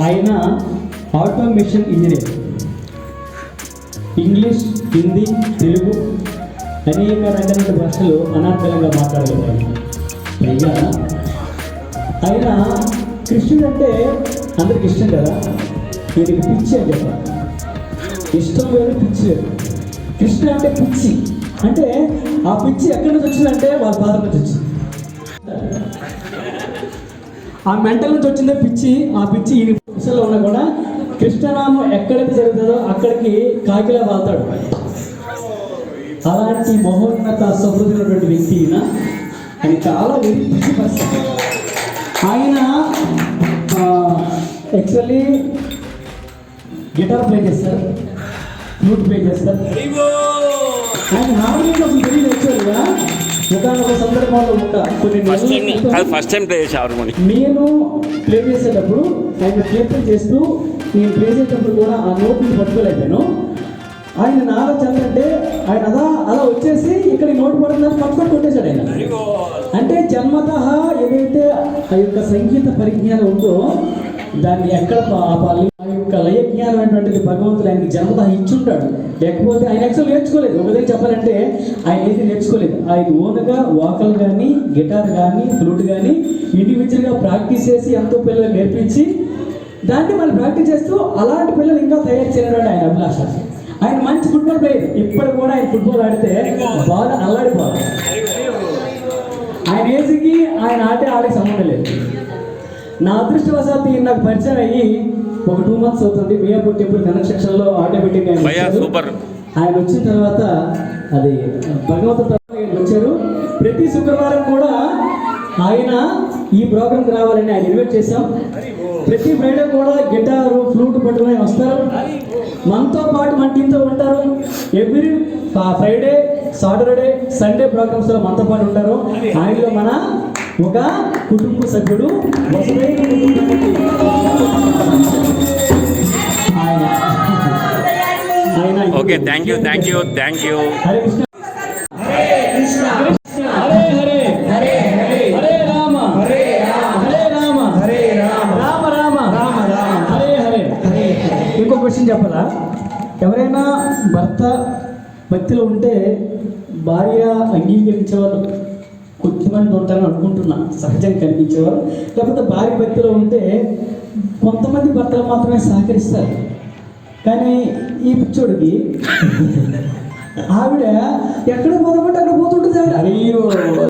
ఆయన automation engineer. English, Hindi, Telugu అనేక రకమైన భాషలు అనార్గళంగా మాట్లాడగలరు. పైగా ఆయన కృష్ణుడు అంటే అందరికి ఇష్టం కదా, ఈయనకి పిచ్చి అని చెప్పాలి. ఇష్టం వేరు, పిచ్చి వేరు. కృష్ణ అంటే పిచ్చి, అంటే ఆ పిచ్చి ఎక్కడి నుంచి వచ్చిందంటే వాళ్ళ ఫాదర్ నుంచి వచ్చింది. ఆ మెంటల్ నుంచి వచ్చిందే పిచ్చి. ఆ పిచ్చి ఈ విషయంలో ఉన్నా కూడా కృష్ణనామం ఎక్కడైతే జరుగుతుందో అక్కడికి కాకిలా వాళ్తాడు. అలాంటి మహోన్నత సమృద్ధినటువంటి వ్యక్తి ఆయన చాలా పిచ్చి పరిస్థితి. ఆయన యాక్చువల్లీ గిటార్ ప్లే చేస్తారు, ఫ్లూట్ ప్లే చేస్తారు. ఆయన హార్మోనియం కోసం తెలియదు యాక్చువల్గా. ఒక సందర్భంలో ఫస్ట్ టైం ప్లే చేసే హార్మోనియం నేను ప్లే చేసేటప్పుడు ఆయన కీర్తన చేస్తూ నేను ప్లే చేసేటప్పుడు కూడా ఆ నోట్ని పట్టుకోలేకపోయాను. ఆయన నాలో చల్లంటే ఆయన అలా వచ్చేసి ఇక్కడ నోటు పడుతున్నారు, పట్టుకొని కొట్టేశాడు ఆయన. అంటే జన్మతః ఏదైతే ఆ యొక్క సంగీత పరిజ్ఞానం ఉందో దాన్ని ఎక్కడ ఆపాలి, ఆ యొక్క లయ జ్ఞానం అనేటువంటిది భగవంతుడు ఆయనకి జన్మతః ఇచ్చుంటాడు. లేకపోతే ఆయన యాక్చువల్ నేర్చుకోలేదు. ఒక దగ్గర చెప్పాలంటే ఆయన ఏది నేర్చుకోలేదు. ఆయన ఓన్గా వాకల్ కానీ, గిటార్ కానీ, ఫ్లూట్ కానీ ఇండివిజువల్గా ప్రాక్టీస్ చేసి ఎంతో పిల్లలు నేర్పించి దాన్ని మనం ప్రాక్టీస్ చేస్తూ అలాంటి పిల్లలు ఇంకా తయారు చేయడం ఆయన అభిలాష. ఆయన మంచి ఫుట్బాల్ ప్లేయర్. ఇప్పుడు కూడా ఆయన ఫుట్బాల్ ఆడితే బాగా అల్లాడిపోవాలి. ఆయన ఏజ్కి ఆయన ఆడే సంబంధం లేదు. నా అదృష్టవశాత్తు ఈయన నాకు పరిచయం అయ్యి ఒక 2 months అవుతుంది. మియాపూర్ టెంపుల్ కన్స్ట్రక్షన్లో ఆటోమేటిక్ ఆయన వచ్చిన తర్వాత అది భగవంతుడు వచ్చారు. ప్రతి శుక్రవారం కూడా ఆయన ఈ ప్రోగ్రాంకి రావాలని ఆయన ఇన్వైట్ చేశాం. ప్రతి ఫ్రైడే కూడా గిటారు, ఫ్లూట్ పట్టుకుని వస్తారు. మనతో పాటు మన టీంతో ఉంటారు. ఎవ్రీ ఫ్రైడే, సాటర్డే, సండే ప్రోగ్రామ్స్లో మనతో పాటు ఉంటారు. ఆయనలో మన ఒక కుటుంబ సభ్యుడు. Okay, thank you. Hare Krishna. Hare Hare Hare Hare Rama Hare Rama Hare Rama Rama Hare Hare. ఇంకో క్వశ్చన్ చెప్పాలా? ఎవరైనా భర్త భక్తిలో ఉంటే భార్య అంగీకరించేవాళ్ళు కొద్దిమంది ఉంటారని అనుకుంటున్నా, సహజంగా కనిపించేవారు. లేకపోతే భార్య భక్తిలో ఉంటే కొంతమంది భర్తలు మాత్రమే సహకరిస్తారు. కానీ ఈ పిచ్చోడికి ఆవిడ ఎక్కడ పోదామంటే అక్కడ పోతుంటుంది. అయ్యో